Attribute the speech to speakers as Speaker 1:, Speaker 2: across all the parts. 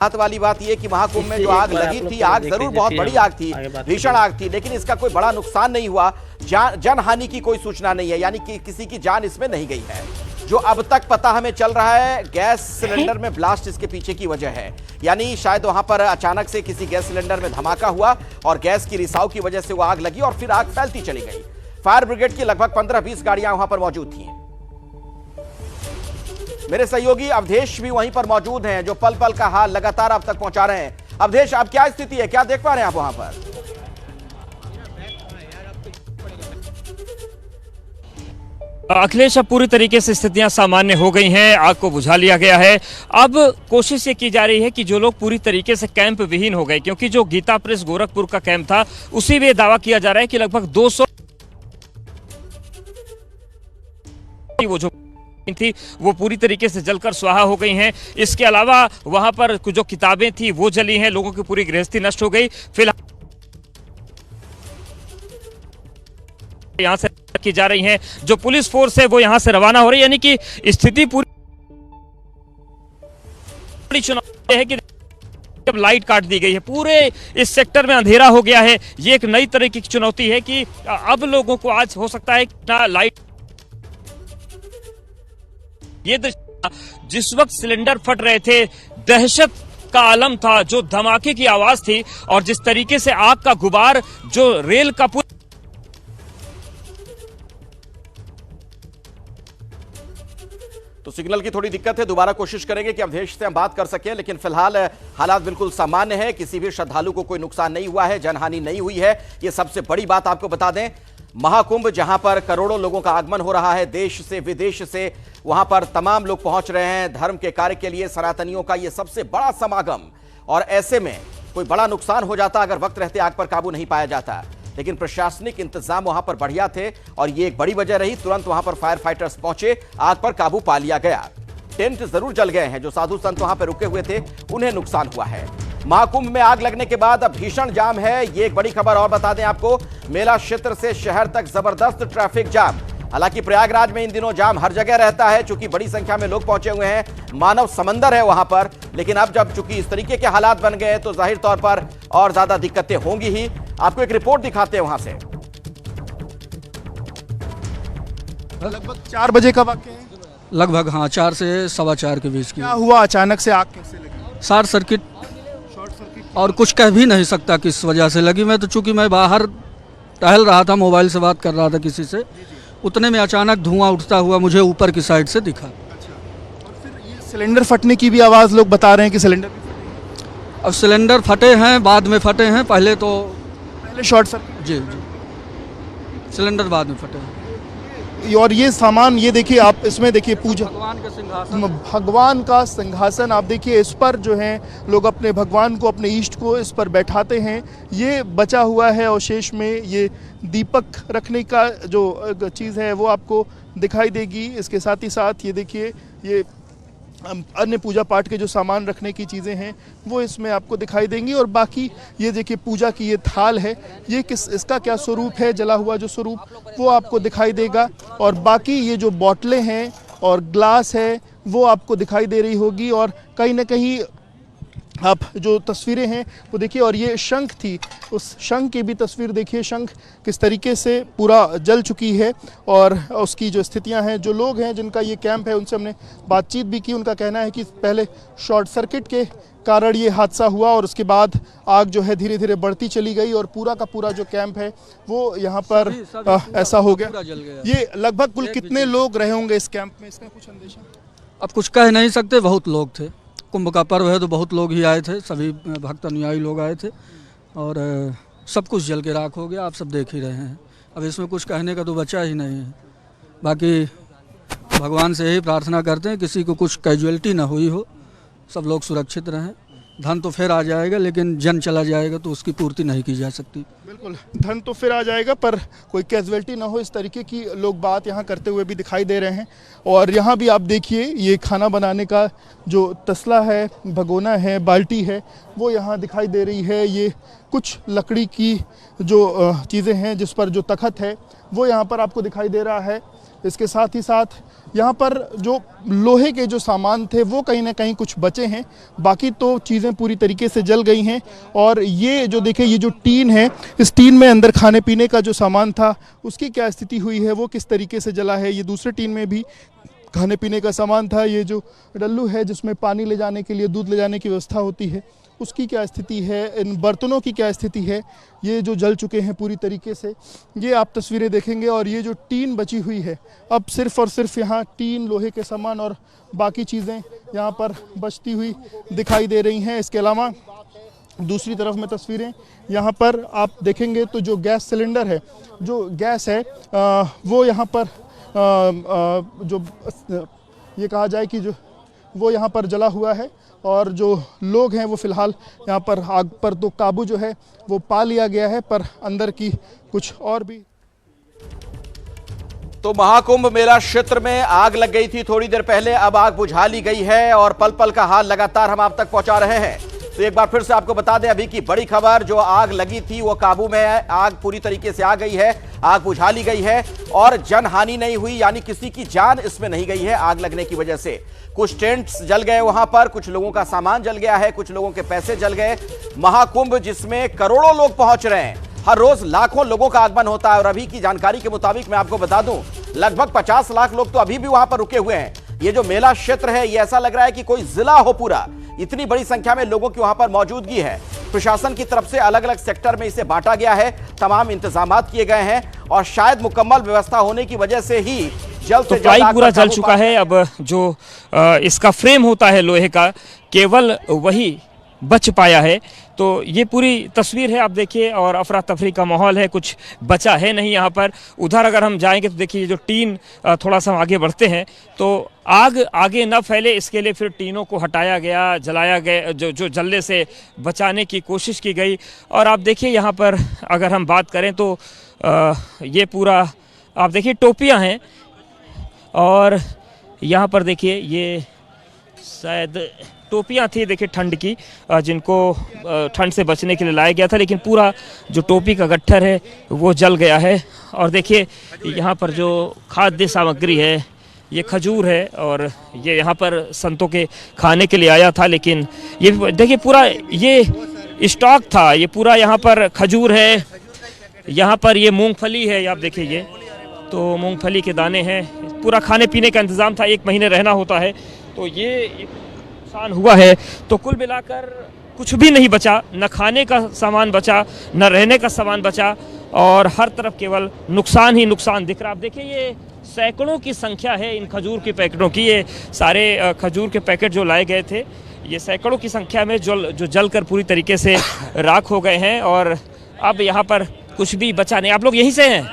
Speaker 1: बात वाली बात यह कि महाकुंभ में जो आग लगी थी, आग जरूर बहुत बड़ी आग थी, भीषण आग थी, लेकिन इसका कोई बड़ा नुकसान नहीं हुआ। जन हानि की कोई सूचना नहीं है, यानी कि किसी की जान इसमें नहीं गई है। जो अब तक पता हमें चल रहा है, गैस सिलेंडर में ब्लास्ट इसके पीछे की वजह है, यानी शायद वहां पर अचानक से किसी गैस सिलेंडर में धमाका हुआ और गैस की रिसाव की वजह से वो आग लगी और फिर आग फैलती चली गई। फायर ब्रिगेड की लगभग 15-20 गाड़ियां वहां पर मौजूद थी। मेरे सहयोगी अवधेश भी वहीं पर मौजूद हैं, जो पल पल का हाल लगातार अब तक पहुंचा रहे हैं। अवधेश, अब क्या स्थिति है, क्या देख पा रहे हैं आप वहां पर?
Speaker 2: अखिलेश, अब पूरी तरीके से स्थितियां सामान्य हो गई हैं, आग को बुझा लिया गया है। अब कोशिश ये की जा रही है कि जो लोग पूरी तरीके से कैंप विहीन हो गए, क्योंकि जो गीता प्रेस गोरखपुर का कैंप था, उसी में दावा किया जा रहा है कि लगभग 200 वो जो थी वो पूरी तरीके से जलकर स्वाहा हो गई हैं। इसके अलावा वहां पर जो किताबें थी वो जली हैं, लोगों की पूरी गृहस्थी नष्ट हो गई। फिलहाल यहां से की जा रही हैं, जो पुलिस फोर्स है वो यहां से रवाना हो रही है, यानी कि स्थिति पूरी चुनौती है कि अब लाइट काट दी गई है, पूरे इस सेक्टर में अंधेरा हो गया है। ये एक नई तरह की चुनौती है कि अब लोगों को आज हो सकता है कि लाइट, ये जिस वक्त सिलेंडर फट रहे थे, दहशत का आलम था, जो धमाके की आवाज थी और जिस तरीके से आग का गुबार जो रेल का
Speaker 1: तो सिग्नल की थोड़ी दिक्कत है, दोबारा कोशिश करेंगे कि अवधेश से हम बात कर सकें, लेकिन फिलहाल हालात बिल्कुल सामान्य है। किसी भी श्रद्धालु को कोई नुकसान नहीं हुआ है, जनहानि नहीं हुई है। ये सबसे बड़ी बात आपको बता दें। महाकुंभ, जहां पर करोड़ों लोगों का आगमन हो रहा है, देश से विदेश से वहां पर तमाम लोग पहुंच रहे हैं धर्म के कार्य के लिए। सनातनियों का यह सबसे बड़ा समागम, और ऐसे में कोई बड़ा नुकसान हो जाता अगर वक्त रहते आग पर काबू नहीं पाया जाता। लेकिन प्रशासनिक इंतजाम वहां पर बढ़िया थे और ये एक बड़ी वजह रही। तुरंत वहां पर फायर फाइटर्स पहुंचे, आग पर काबू पा लिया गया। टेंट जरूर जल गए हैं, जो साधु संत वहां पर रुके हुए थे उन्हें नुकसान हुआ है। महाकुंभ में आग लगने के बाद अब भीषण जाम है, ये एक बड़ी खबर और बता दें आपको। मेला क्षेत्र से शहर तक जबरदस्त ट्रैफिक जाम। हालांकि प्रयागराज में इन दिनों जाम हर जगह रहता है, चूंकि बड़ी संख्या में लोग पहुंचे हुए हैं, मानव समंदर है वहां पर। लेकिन अब जब चूंकि इस तरीके के हालात बन गए तो जाहिर तौर पर और ज्यादा दिक्कतें होंगी ही। आपको एक रिपोर्ट दिखाते हैं वहां से।
Speaker 3: लगभग 4 बजे का वाकया है।
Speaker 4: लगभग हाँ, 4 से 4:15 के बीच की।
Speaker 3: क्या हुआ, अचानक से आग कैसे लगी?
Speaker 4: शॉर्ट सर्किट, और कुछ कह भी नहीं सकता किस वजह से लगी। मैं तो चूंकि मैं बाहर टहल रहा था, मोबाइल से बात कर रहा था किसी से, उतने में अचानक धुआं उठता हुआ मुझे ऊपर की साइड से दिखा।
Speaker 3: और फिर ये सिलेंडर फटने की भी आवाज़ लोग बता रहे हैं कि सिलेंडर भी फटे।
Speaker 4: अब सिलेंडर फटे हैं, बाद में फटे हैं, पहले
Speaker 3: शॉर्ट सर्किट।
Speaker 4: जी, सिलेंडर बाद में फटे हैं।
Speaker 3: और ये सामान, ये देखिए आप, इसमें देखिए पूजा,
Speaker 4: भगवान का सिंहासन,
Speaker 3: भगवान का सिंहासन आप देखिए, इस पर जो है लोग अपने भगवान को, अपने इष्ट को इस पर बैठाते हैं। ये बचा हुआ है और शेष में ये दीपक रखने का जो चीज़ है वो आपको दिखाई देगी। इसके साथ ही साथ ये देखिए, ये अन्य पूजा पाठ के जो सामान रखने की चीज़ें हैं वो इसमें आपको दिखाई देंगी। और बाकी ये देखिए पूजा की ये थाल है, ये इसका क्या स्वरूप है, जला हुआ जो स्वरूप वो आपको दिखाई देगा। और बाकी ये जो बोतलें हैं और ग्लास है वो आपको दिखाई दे रही होगी। और कहीं ना कहीं आप जो तस्वीरें हैं वो देखिए, और ये शंख थी, उस शंख की भी तस्वीर देखिए, शंख किस तरीके से पूरा जल चुकी है। और उसकी जो स्थितियां हैं, जो लोग हैं जिनका ये कैंप है उनसे हमने बातचीत भी की। उनका कहना है कि पहले शॉर्ट सर्किट के कारण ये हादसा हुआ और उसके बाद आग जो है धीरे धीरे बढ़ती चली गई और पूरा का पूरा जो कैंप है वो यहाँ पर ऐसा हो गया। ये लगभग कुल कितने लोग रहे होंगे इस कैंप में, इसका कुछ अंदेशा?
Speaker 4: अब कुछ कह नहीं सकते, बहुत लोग थे। कुंभ का पर्व है तो बहुत लोग ही आए थे, सभी भक्त अनुयायी लोग आए थे और सब कुछ जल के राख हो गया। आप सब देख ही रहे हैं। अब इसमें कुछ कहने का तो बचा ही नहीं है। बाकी भगवान से यही प्रार्थना करते हैं किसी को कुछ कैजुअलिटी ना हुई हो, सब लोग सुरक्षित रहें। धन तो फिर आ जाएगा, लेकिन जन चला जाएगा तो उसकी पूर्ति नहीं की जा सकती।
Speaker 3: बिल्कुल, धन तो फिर आ जाएगा पर कोई कैजुअलिटी ना हो, इस तरीके की लोग बात यहाँ करते हुए भी दिखाई दे रहे हैं। और यहाँ भी आप देखिए, ये खाना बनाने का जो तसला है, भगोना है, बाल्टी है, वो यहाँ दिखाई दे रही है। ये कुछ लकड़ी की जो चीज़ें हैं जिस पर जो तख्त है वो यहाँ पर आपको दिखाई दे रहा है। इसके साथ ही साथ यहाँ पर जो लोहे के जो सामान थे वो कहीं ना कहीं कुछ बचे हैं, बाकी तो चीज़ें पूरी तरीके से जल गई हैं। और ये जो देखिए ये जो टीन है, इस टीन में अंदर खाने पीने का जो सामान था उसकी क्या स्थिति हुई है, वो किस तरीके से जला है। ये दूसरे टीन में भी खाने पीने का सामान था। ये जो डल्लू है जिसमें पानी ले जाने के लिए, दूध ले जाने की व्यवस्था होती है, उसकी क्या स्थिति है, इन बर्तनों की क्या स्थिति है, ये जो जल चुके हैं पूरी तरीके से, ये आप तस्वीरें देखेंगे। और ये जो टीन बची हुई है, अब सिर्फ और सिर्फ यहाँ टीन, लोहे के सामान और बाकी चीज़ें यहाँ पर बचती हुई दिखाई दे रही हैं। इसके अलावा दूसरी तरफ में तस्वीरें यहाँ पर आप देखेंगे तो जो गैस सिलेंडर है, जो गैस है वो यहाँ पर जो ये कहा जाए कि जो वो यहाँ पर जला हुआ है। और जो लोग हैं वो फ़िलहाल यहाँ पर आग पर तो काबू जो है वो पा लिया गया है, पर अंदर की कुछ और भी।
Speaker 1: तो महाकुंभ मेला क्षेत्र में आग लग गई थी थोड़ी देर पहले, अब आग बुझा ली गई है और पल पल का हाल लगातार हम आप तक पहुंचा रहे हैं। तो एक बार फिर से आपको बता दें अभी की बड़ी खबर, जो आग लगी थी वो काबू में है, आग पूरी तरीके से आ गई है, आग बुझा ली गई है और जनहानि नहीं हुई, यानी किसी की जान इसमें नहीं गई है आग लगने की वजह से। कुछ टेंट्स जल गए वहां पर, कुछ लोगों का सामान जल गया है, कुछ लोगों के पैसे जल गए। महाकुंभ जिसमें करोड़ों लोग पहुंच रहे हैं, हर रोज लाखों लोगों का आगमन होता है और अभी की जानकारी के मुताबिक मैं आपको बता दूं लगभग 50 लाख लोग तो अभी भी वहां पर रुके हुए हैं। ये जो मेला क्षेत्र है ये ऐसा लग रहा है कि कोई जिला हो पूरा, इतनी बड़ी संख्या में लोगों की वहां पर मौजूदगी है। प्रशासन की तरफ से अलग अलग सेक्टर में इसे बांटा गया है, तमाम इंतजाम किए गए हैं और शायद मुकम्मल व्यवस्था होने की वजह से ही जल्द से
Speaker 2: जल्द पाइप पूरा जल चुका है। अब जो इसका फ्रेम होता है लोहे का, केवल वही बच पाया है। तो ये पूरी तस्वीर है, आप देखिए, और अफरा तफरी का माहौल है, कुछ बचा है नहीं यहाँ पर। उधर अगर हम जाएंगे तो देखिए जो टीन, थोड़ा सा आगे बढ़ते हैं तो आग आगे न फैले इसके लिए फिर टीनों को हटाया गया, जलाया गया, जो जलने से बचाने की कोशिश की गई। और आप देखिए यहाँ पर अगर हम बात करें तो ये पूरा आप देखिए टोपियाँ हैं और यहाँ पर देखिए ये शायद टोपियाँ थी, देखिए ठंड की, जिनको ठंड से बचने के लिए लाया गया था, लेकिन पूरा जो टोपी का गट्ठर है वो जल गया है। और देखिए यहाँ पर जो खाद्य सामग्री है, ये खजूर है और ये यहाँ पर संतों के खाने के लिए आया था, लेकिन ये देखिए पूरा ये स्टॉक था, ये पूरा यहाँ पर खजूर है, यहाँ पर ये मूंगफली है, आप देखिए ये तो मूंगफली के दाने हैं, पूरा खाने पीने का इंतज़ाम था, 1 महीने रहना होता है, तो ये नुकसान हुआ है। तो कुल मिलाकर कुछ भी नहीं बचा, न खाने का सामान बचा, न रहने का सामान बचा और हर तरफ केवल नुकसान ही नुकसान दिख रहा। आप देखिए ये सैकड़ों की संख्या है इन खजूर के पैकेटों की, ये सारे खजूर के पैकेट जो लाए गए थे ये सैकड़ों की संख्या में जो जलकर पूरी तरीके से राख हो गए हैं और अब यहाँ पर कुछ भी बचा नहीं। आप लोग यहीं से हैं,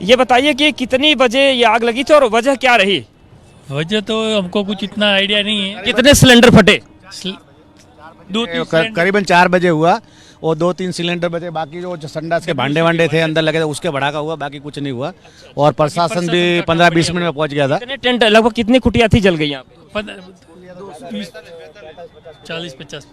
Speaker 2: ये बताइए कि कितनी बजे ये आग लगी थी और वजह क्या रही?
Speaker 5: वजह तो हमको कुछ इतना आइडिया नहीं है।
Speaker 2: कितने सिलेंडर फटे?
Speaker 6: करीबन 4 बजे हुआ और 2-3 सिलेंडर बचे, बाकी जो संडास के भांडे वांडे थे अंदर लगे थे उसके भड़ाका हुआ, बाकी कुछ नहीं हुआ। और प्रशासन भी 15-20 मिनट में पहुंच गया था।
Speaker 2: कितने टेंट, लगभग कितनी कुटिया थी जल गई यहाँ पे?
Speaker 5: 40-50,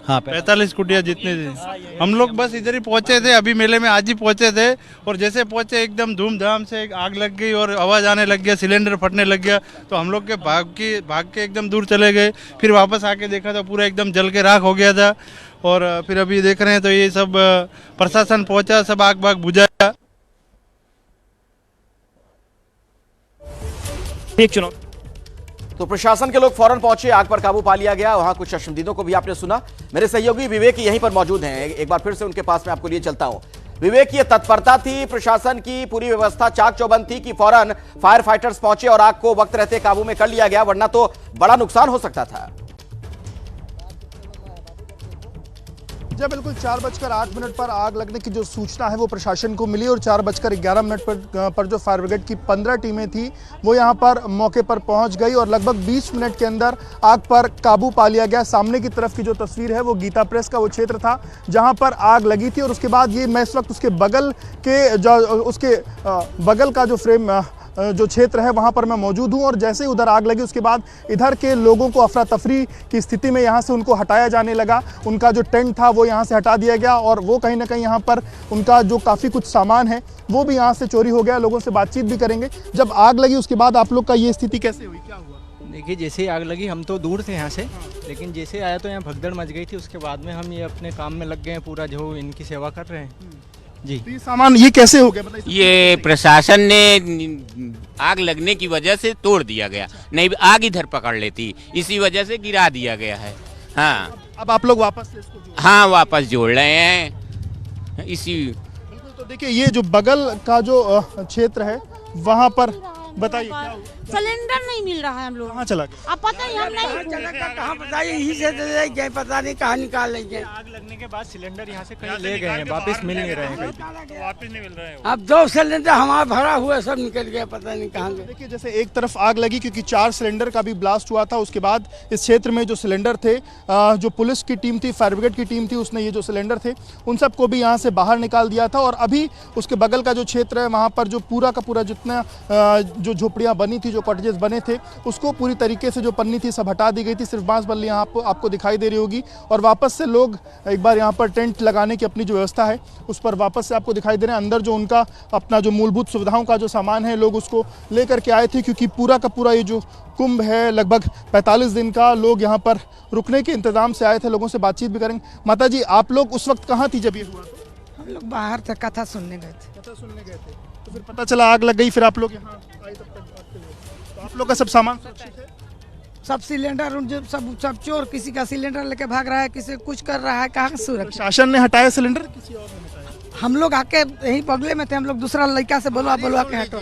Speaker 6: हाँ
Speaker 7: 45 कुटिया जितने थे। हम लोग बस इधर ही पहुंचे थे, अभी मेले में आज ही पहुंचे थे और जैसे पहुंचे एकदम धूमधाम से आग लग गई और आवाज़ आने लग गया, सिलेंडर फटने लग गया। तो हम लोग के भाग के एकदम दूर चले गए, फिर वापस आके देखा तो पूरा एकदम जल के राख हो गया था। और फिर अभी देख रहे हैं तो ये सब प्रशासन पहुंचा, सब आग बाग बुझाया।
Speaker 2: एक चुनाव
Speaker 1: तो प्रशासन के लोग फौरन पहुंचे, आग पर काबू पा लिया गया। वहां कुछ अशमदीदों को भी आपने सुना। मेरे सहयोगी विवेक यहीं पर मौजूद हैं, एक बार फिर से उनके पास मैं आपको लिए चलता हूं। विवेक, ये तत्परता थी प्रशासन की, पूरी व्यवस्था चाक चौबंद थी कि फौरन फायर फाइटर्स पहुंचे और आग को वक्त रहते काबू में कर लिया गया, वरना तो बड़ा नुकसान हो सकता था।
Speaker 3: जी बिल्कुल, 4:08 पर आग लगने की जो सूचना है वो प्रशासन को मिली और 4:11 पर जो फायर ब्रिगेड की 15 टीमें थी वो यहाँ पर मौके पर पहुँच गई और लगभग 20 मिनट के अंदर आग पर काबू पा लिया गया। सामने की तरफ की जो तस्वीर है वो गीता प्रेस का वो क्षेत्र था जहाँ पर आग लगी थी और उसके बाद ये मैं इस वक्त उसके बगल के जो उसके बगल का जो फ्रेम जो क्षेत्र है वहाँ पर मैं मौजूद हूँ और जैसे ही उधर आग लगी उसके बाद इधर के लोगों को अफरा तफरी की स्थिति में यहाँ से उनको हटाया जाने लगा। उनका जो टेंट था वो यहाँ से हटा दिया गया और वो कहीं ना कहीं यहाँ पर उनका जो काफ़ी कुछ सामान है वो भी यहाँ से चोरी हो गया। लोगों से बातचीत भी करेंगे। जब आग लगी उसके बाद आप लोग का ये स्थिति कैसे हुई, क्या हुआ?
Speaker 8: देखिए, जैसे ही आग लगी हम तो दूर थे यहाँ से, लेकिन जैसे आया तो यहाँ भगदड़ मच गई थी। उसके बाद में हम ये अपने काम में लग गए हैं, पूरा जो इनकी सेवा कर रहे हैं जी।
Speaker 3: तो ये सामान ये कैसे हो गया बताइए?
Speaker 9: ये प्रशासन ने आग लगने की वजह से तोड़ दिया गया, नहीं आग इधर पकड़ लेती, इसी वजह से गिरा दिया गया है। हाँ,
Speaker 3: अब आप लोग वापस से इसको
Speaker 9: हाँ वापस जोड़ रहे हैं इसी।
Speaker 3: बिल्कुल। तो देखिए ये जो बगल का जो क्षेत्र है वहाँ पर बताइए क्या हुआ?
Speaker 10: सिलेंडर नहीं मिल रहा है। हम लोग
Speaker 3: कहाँ चला गया?
Speaker 10: अब पता ही हम नहीं
Speaker 8: कहाँ बताइए, यही से ले गए, पता नहीं कहाँ निकाल लेंगे। आग लगने के बाद सिलेंडर यहाँ से कहीं ले गए हैं, वापस मिल नहीं रहे हैं, वापस नहीं मिल रहे हैं। अब 2 सिलेंडर हमारा भरा हुआ सब निकल गया, पता नहीं कहाँ गए।
Speaker 3: देखिए जैसे एक तरफ आग लगी क्योंकि 4 सिलेंडर का भी ब्लास्ट हुआ था। उसके बाद इस क्षेत्र में जो सिलेंडर थे, जो पुलिस की टीम थी, फायर ब्रिगेड की टीम थी, उसने ये जो सिलेंडर थे उन सबको भी यहाँ से बाहर निकाल दिया था। और अभी उसके बगल का जो क्षेत्र है वहाँ पर जो पूरा का पूरा जितना जो झोपड़ियाँ बनी थी, जो कॉटेजेस बने थे, उसको पूरी तरीके से जो पन्नी थी सब हटा दी गई थी। सिर्फ बांस बल्ली यहाँ आपको दिखाई दे रही होगी और वापस से लोग एक बार यहाँ पर टेंट लगाने की अपनी जो व्यवस्था है उस पर वापस से आपको दिखाई दे रहे हैं। अंदर जो उनका अपना जो मूलभूत सुविधाओं का जो सामान है लोग उसको लेकर के आए थे क्योंकि पूरा का पूरा ये जो कुंभ है लगभग 45 दिन का, लोग यहाँ पर रुकने के इंतजाम से आए थे। लोगों से बातचीत भी करेंगे। माता जी, आप लोग उस वक्त कहाँ थी जब ये हुआ?
Speaker 10: हम लोग बाहर थे, कथा सुनने गए थे।
Speaker 3: कथा सुनने गए थे तो फिर पता चला आग लग गई, फिर आप लोग यहाँ आए तब तक बात के लिए। तो आप लोग का सब सामान सुरक्षित है?
Speaker 10: सब सिलेंडर जो सब चोर, किसी का सिलेंडर लेके भाग रहा है, किसी कुछ कर रहा है, कहाँ सुरक्षित?
Speaker 3: शासन ने हटाया सिलेंडर, किसी और ने हटाया?
Speaker 10: हम लोग आके यहीं बगले में थे, हम लोग दूसरा लड़का से बोलवा के हटो।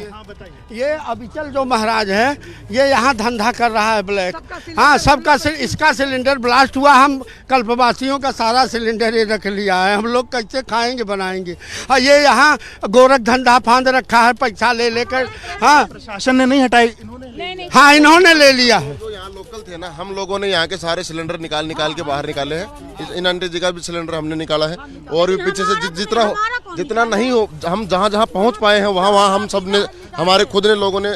Speaker 8: ये अविचल जो महाराज है, ये यहाँ धंधा कर रहा है ब्लैक। हाँ, सबका इसका सिलेंडर ब्लास्ट हुआ। हम कल्पवासियों का सारा सिलेंडर ये रख लिया है। हम लोग कैसे खाएंगे बनाएंगे? हाँ, ये यहाँ गोरख धंधा फांद रखा है, पैसा ले लेकर। हाँ,
Speaker 3: प्रशासन ने नहीं हटाई,
Speaker 8: हाँ इन्होंने ले लिया है।
Speaker 11: जो यहाँ लोकल थे ना, हम लोगों ने यहाँ के सारे सिलेंडर निकाल के बाहर निकाले हैं। इन आंटी जी का भी सिलेंडर हमने निकाला है और भी पीछे से जितना नहीं हो, हम जहाँ पहुँच पाए हैं वहाँ हम सब ने, हमारे खुद ने लोगों ने,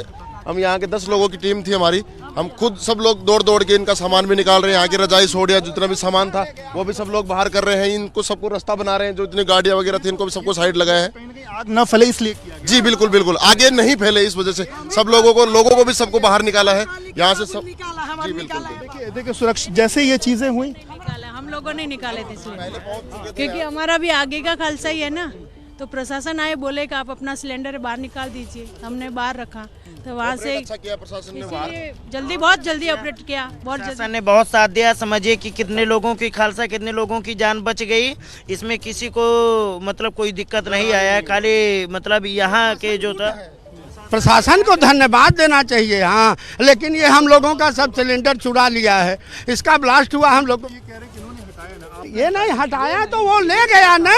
Speaker 11: हम यहाँ के 10 लोगों की टीम थी हमारी, हम खुद सब लोग दौड़ के इनका सामान भी निकाल रहे हैं। यहाँ की रजाई सोडिया जितना भी सामान था वो भी सब लोग बाहर कर रहे हैं। इनको सबको रास्ता बना रहे हैं, जो इतनी गाड़ियाँ वगैरह थी इनको भी सबको साइड लगाया है।
Speaker 3: आग न फैले इसलिए किया गया।
Speaker 11: जी बिल्कुल, आगे नहीं फैले इस वजह से सब लोगों को भी सबको बाहर निकाला है यहाँ से सब। जी बिल्कुल।
Speaker 3: देखिए सुरक्षा जैसे ये चीजें हुई,
Speaker 10: हम लोगों ने निकाले थे क्योंकि हमारा भी आगे का खालसा ही है ना। तो प्रशासन आए, बोले कि आप अपना सिलेंडर बाहर निकाल दीजिए। हमने बाहर रखा तो वहाँ से
Speaker 11: अच्छा किया प्रशासन ने,
Speaker 10: बहुत जल्दी ऑपरेट किया।
Speaker 12: प्रशासन ने बहुत साथ दिया। समझिए कि कितने लोगों की खालसा, कितने लोगों की जान बच गई। इसमें किसी को मतलब कोई दिक्कत नहीं आया है। खाली मतलब यहाँ के जो था,
Speaker 8: प्रशासन को धन्यवाद देना चाहिए। हाँ, लेकिन ये हम लोगों का सब सिलेंडर चुरा लिया है। इसका ब्लास्ट हुआ, हम लोग ये नहीं हटाया तो वो ले गया ना,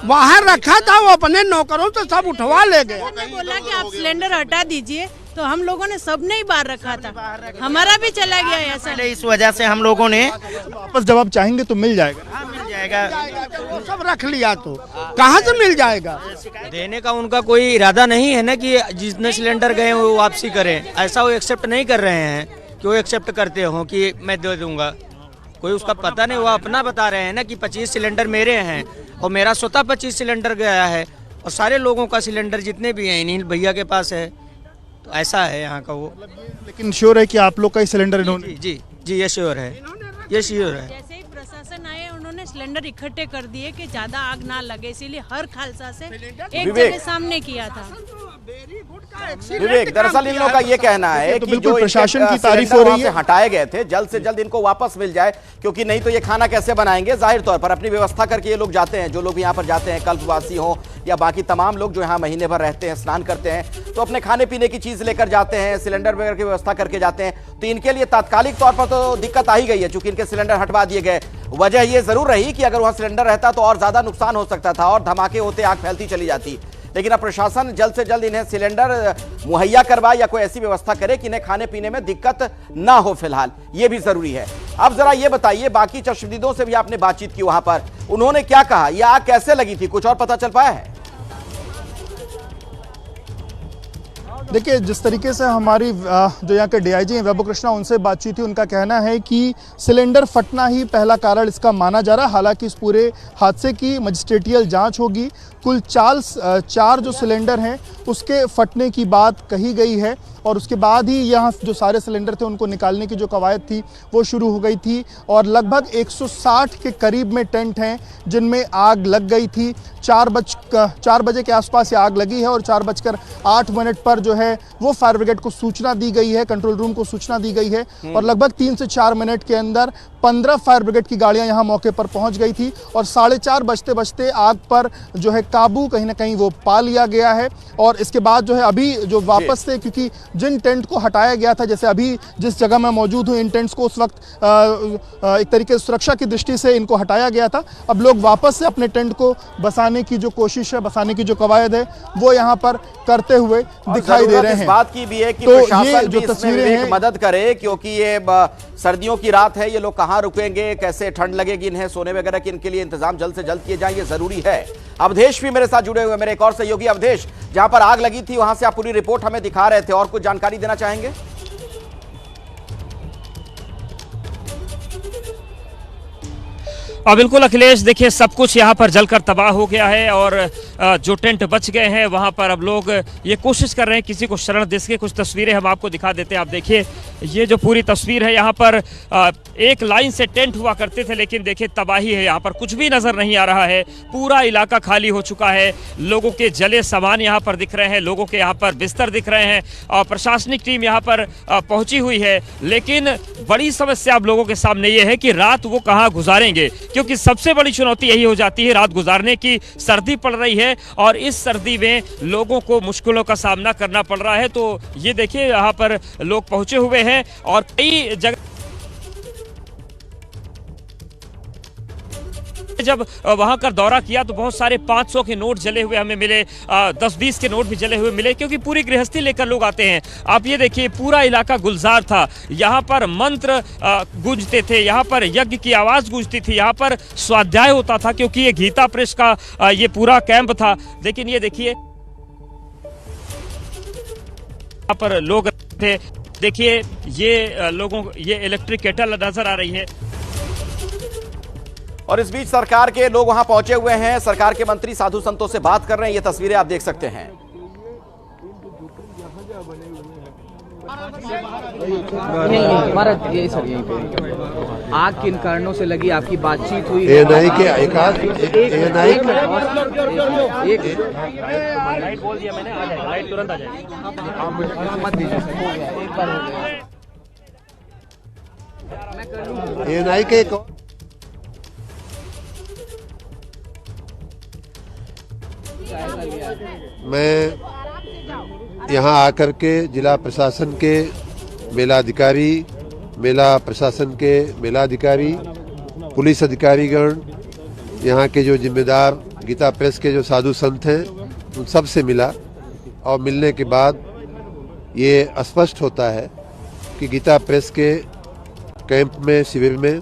Speaker 8: बाहर रखा था, वो अपने नौकरों से सब उठवा ले गया।
Speaker 10: बोला कि आप सिलेंडर हटा दीजिए, तो हम लोगों ने सबने ही बाहर रखा था, हमारा भी चला गया ऐसा।
Speaker 12: इस वजह से हम लोगों ने
Speaker 3: वापस जब आप चाहेंगे तो मिल जाएगा।
Speaker 12: मिल जाएगा,
Speaker 8: वो सब रख लिया तो कहाँ से मिल जाएगा?
Speaker 13: देने का उनका कोई इरादा नहीं है ना कि जितने सिलेंडर गए वो वापसी करें। ऐसा वो एक्सेप्ट नहीं कर रहे हैं कि वो एक्सेप्ट करते हो कि मैं दे दूंगा। कोई उसका पता नहीं, वो अपना बता रहे हैं ना कि 25 सिलेंडर मेरे हैं और मेरा स्वतः 25 सिलेंडर गया है और सारे लोगों का सिलेंडर जितने भी हैं इन्हीं भैया के पास है। तो ऐसा है यहाँ का वो।
Speaker 3: लेकिन श्योर है कि आप लोग का ही सिलेंडर इन्होंने?
Speaker 13: जी, ये श्योर है, ये श्योर है।
Speaker 10: जैसे ही प्रशासन आए उन्होंने सिलेंडर इकट्ठे कर दिए कि ज्यादा आग ना लगे, इसीलिए हर खालसा से एक जगह सामने किया था।
Speaker 1: विवेक, दरअसल इन लोगों का ये कहना है कि जो
Speaker 3: प्रशासन की तारीफ हो रही है,
Speaker 1: हटाए गए थे जल्द से जल्द इनको वापस मिल जाए, क्योंकि नहीं तो ये खाना कैसे बनाएंगे। जाहिर तौर पर अपनी व्यवस्था करके ये लोग जाते हैं, जो लोग यहाँ पर जाते हैं, कल्पवासी हो या बाकी तमाम लोग जो यहाँ महीने भर रहते हैं, स्नान करते हैं, तो अपने खाने पीने की चीज लेकर जाते हैं, सिलेंडर वगैरह की व्यवस्था करके जाते हैं। तो इनके लिए तात्कालिक तौर पर तो दिक्कत आ ही गई है, चूंकि इनके सिलेंडर हटवा दिए गए। वजह ये जरूर रही कि अगर वहां सिलेंडर रहता तो और ज्यादा नुकसान हो सकता था और धमाके होते, आग फैलती चली जाती। लेकिन अब प्रशासन जल्द से जल्द इन्हें सिलेंडर मुहैया करवाए या कोई ऐसी व्यवस्था करे कि इन्हें खाने पीने में दिक्कत ना हो, फिलहाल ये भी जरूरी है। अब जरा ये बताइए, बाकी चश्मदीदों से भी आपने बातचीत की, वहां पर उन्होंने क्या कहा, यह आग कैसे लगी थी, कुछ और पता चल पाया है?
Speaker 3: देखिए, जिस तरीके से हमारी जो यहाँ के डीआईजी हैं वैभव कृष्णा, उनसे बातचीत हुई, उनका कहना है कि सिलेंडर फटना ही पहला कारण इसका माना जा रहा है। हालांकि इस पूरे हादसे की मजिस्ट्रेटियल जांच होगी। कुल 4 जो सिलेंडर हैं उसके फटने की बात कही गई है और उसके बाद ही यहाँ जो सारे सिलेंडर थे उनको निकालने की जो कवायद थी वो शुरू हो गई थी और लगभग 160 के करीब में टेंट हैं जिनमें आग लग गई थी। 4 बजे के आसपास ये आग लगी है और 4:08 पर जो है वो फायर ब्रिगेड को सूचना दी गई है, कंट्रोल रूम को सूचना दी गई है और लगभग 3 से 4 मिनट के अंदर 15 फायर ब्रिगेड की गाड़ियां यहाँ मौके पर पहुंच गई थी और 4:30 बजते आग पर जो है काबू कहीं ना कहीं वो पा लिया गया है। और इसके बाद जो है अभी जो वापस से, क्योंकि जिन टेंट को हटाया गया था, जैसे अभी जिस जगह मैं मौजूद हूँ, इन टेंट्स को उस वक्त एक तरीके से सुरक्षा की दृष्टि से इनको हटाया गया था। अब लोग वापस से अपने टेंट को बसाने की जो कोशिश है, बसाने की जो कवायद है वो यहाँ पर करते हुए दिखाई दे रहे हैं।
Speaker 1: इस बात की भी है कि
Speaker 3: तो
Speaker 1: प्रशासन
Speaker 3: ये
Speaker 1: भी
Speaker 3: जो
Speaker 1: इसमें
Speaker 3: तस्वीरें हैं,
Speaker 1: मदद करे, क्योंकि ये सर्दियों की रात है, ये लोग कहाँ रुकेंगे, कैसे ठंड लगेगी इन्हें, सोने वगैरह की इनके लिए इंतजाम जल्द से जल्द किए जाए, ये जरूरी है। अवधेश भी मेरे साथ जुड़े हुए, मेरे एक और सहयोगी अवधेश, जहां पर आग लगी थी वहां से आप पूरी रिपोर्ट हमें दिखा रहे थे, और कुछ जानकारी देना चाहेंगे?
Speaker 2: बिल्कुल अखिलेश, देखिए सब कुछ यहाँ पर जलकर तबाह हो गया है और जो टेंट बच गए हैं वहाँ पर अब लोग ये कोशिश कर रहे हैं किसी को शरण दे सके। कुछ तस्वीरें हम आपको दिखा देते हैं। आप देखिए, ये जो पूरी तस्वीर है, यहाँ पर एक लाइन से टेंट हुआ करते थे, लेकिन देखिए तबाही है, यहाँ पर कुछ भी नजर नहीं आ रहा है। पूरा इलाका खाली हो चुका है, लोगों के जले सामान यहाँ पर दिख रहे हैं, लोगों के यहाँ पर बिस्तर दिख रहे हैं और प्रशासनिक टीम यहाँ पर पहुंची हुई है। लेकिन बड़ी समस्या अब लोगों के सामने ये है कि रात वो कहाँ गुजारेंगे, क्योंकि सबसे बड़ी चुनौती यही हो जाती है रात गुजारने की। सर्दी पड़ रही है और इस सर्दी में लोगों को मुश्किलों का सामना करना पड़ रहा है। तो ये देखिए, यहाँ पर लोग पहुंचे हुए हैं और कई जगह जब वहां का दौरा किया तो बहुत सारे 500 के नोट जले हुए हमें मिले, 10-20 के नोट भी जले हुए मिले, क्योंकि पूरी गृहस्थी लेकर लोग आते हैं। आप ये देखिए, पूरा इलाका गुलजार था, यहाँ पर मंत्र गूंजते थे, यहाँ पर यज्ञ की आवाज गूंजती थी, यहाँ पर स्वाध्याय होता था, क्योंकि ये गीता प्रेस का ये पूरा कैंप था। लेकिन ये देखिए, यहाँ पर लोग थे, देखिए ये लोगों को ये इलेक्ट्रिक केटल नजर आ रही है।
Speaker 1: और इस बीच सरकार के लोग वहां पहुंचे हुए हैं, सरकार के मंत्री साधु संतों से बात कर रहे हैं। ये तस्वीरें आप देख सकते हैं।
Speaker 14: ये सर यहीं पे आग किन कारणों से लगी, आपकी बातचीत हुई?
Speaker 11: एएनआई के एएनआई
Speaker 2: लाइट बोल दिया मैंने, आ जाएगा लाइट, तुरंत आ जाएगा।
Speaker 14: मत दीजिए सर।
Speaker 11: एएनआई के मैं यहाँ आकर के जिला प्रशासन के मेलाधिकारी, मेला प्रशासन के मेलाधिकारी, पुलिस अधिकारीगण, यहाँ के जो जिम्मेदार गीता प्रेस के जो साधु संत हैं, उन सब से मिला और मिलने के बाद ये स्पष्ट होता है कि गीता प्रेस के कैंप में, शिविर में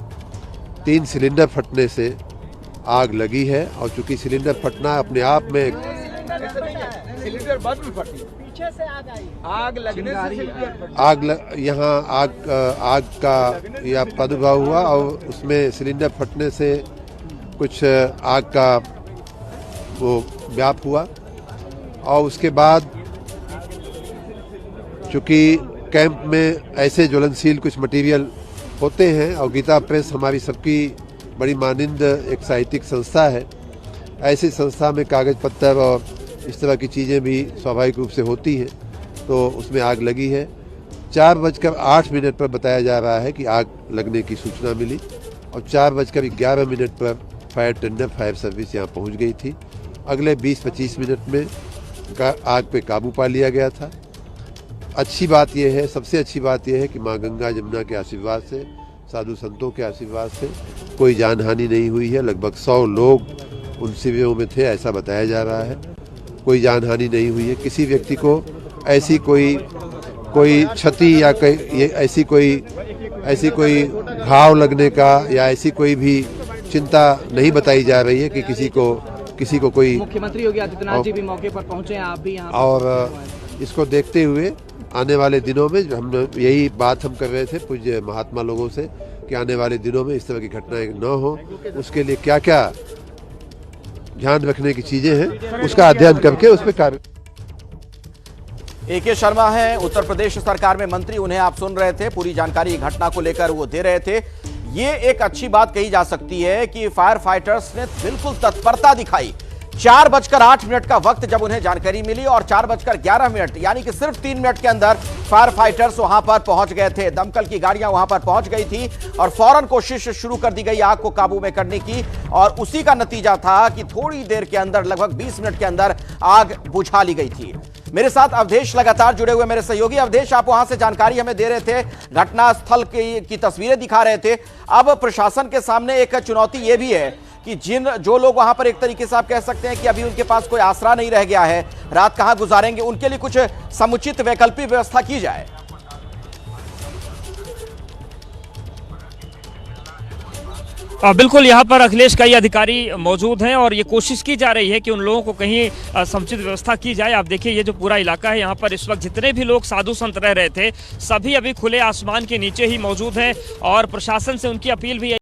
Speaker 11: 3 सिलेंडर फटने से आग लगी है। और चूंकि सिलेंडर फटना अपने आप में
Speaker 14: सिलेंडर बाद में फटी, पीछे से आग लगने से
Speaker 11: यहाँ आग का यह प्रादुर्भाव हुआ और उसमें सिलेंडर फटने से कुछ आग का वो व्याप हुआ। और उसके बाद चूंकि कैंप में ऐसे ज्वलनशील कुछ मटेरियल होते हैं और गीता प्रेस हमारी सबकी बड़ी मानिंद एक साहित्यिक संस्था है, ऐसी संस्था में कागज पत्तर और इस तरह की चीज़ें भी स्वाभाविक रूप से होती हैं, तो उसमें आग लगी है। 4:08 पर बताया जा रहा है कि आग लगने की सूचना मिली और 4:11 पर फायर टेंडर, फायर सर्विस यहाँ पहुँच गई थी। अगले 20-25 मिनट में आग पे काबू पा लिया गया था। अच्छी बात यह है, सबसे अच्छी बात यह है कि माँ गंगा जमुना के आशीर्वाद से, साधु संतों के आशीर्वाद से कोई जानहानि नहीं हुई है। लगभग 100 लोग उन शिविरों में थे, ऐसा बताया जा रहा है। कोई जानहानि नहीं हुई है, किसी व्यक्ति को ऐसी कोई क्षति या ऐसी कोई घाव लगने का या ऐसी कोई भी चिंता नहीं बताई जा रही है कि किसी को कोई।
Speaker 14: मुख्यमंत्री योगी आदित्यनाथ जी भी मौके पर पहुंचे हैं, आप भी यहाँ
Speaker 11: और
Speaker 15: इसको देखते हुए आने वाले दिनों में हम यही बात हम कर रहे थे पूज्य महात्मा लोगों से कि आने वाले दिनों में इस तरह की घटनाएं न हो, उसके लिए क्या क्या ध्यान रखने की चीजें हैं उसका अध्ययन करके उस पर कार्य।
Speaker 1: AK शर्मा है उत्तर प्रदेश सरकार में मंत्री, उन्हें आप सुन रहे थे, पूरी जानकारी घटना को लेकर वो दे रहे थे। ये एक अच्छी बात कही जा सकती है कि फायर फाइटर्स ने बिल्कुल तत्परता दिखाई। 4:08 का वक्त जब उन्हें जानकारी मिली और 4:11 यानी कि सिर्फ 3 मिनट के अंदर फायर फाइटर्स वहां पर पहुंच गए थे। दमकल की गाड़ियां वहां पर पहुंच गई थी और फौरन कोशिश शुरू कर दी गई आग को काबू में करने की, और उसी का नतीजा था कि थोड़ी देर के अंदर, लगभग 20 मिनट के अंदर आग बुझा ली गई थी। मेरे साथ अवधेश लगातार जुड़े हुए मेरे सहयोगी। अवधेश, आप वहां से जानकारी हमें दे रहे थे, घटना स्थल की तस्वीरें दिखा रहे थे। अब प्रशासन के सामने एक चुनौती यह भी है कि जो लोग वहां पर एक तरीके से आप कह सकते हैं कि अभी उनके पास कोई आसरा नहीं रह गया है, रात कहां गुजारेंगे, उनके लिए कुछ समुचित वैकल्पिक व्यवस्था की जाए।
Speaker 2: बिल्कुल, यहाँ पर अखिलेश कई अधिकारी मौजूद हैं और ये कोशिश की जा रही है कि उन लोगों को कहीं समुचित व्यवस्था की जाए। आप देखिए, ये जो पूरा इलाका है, यहाँ पर इस वक्त जितने भी लोग साधु संत रह रहे थे, सभी अभी खुले आसमान के नीचे ही मौजूद हैं और प्रशासन से उनकी अपील भी है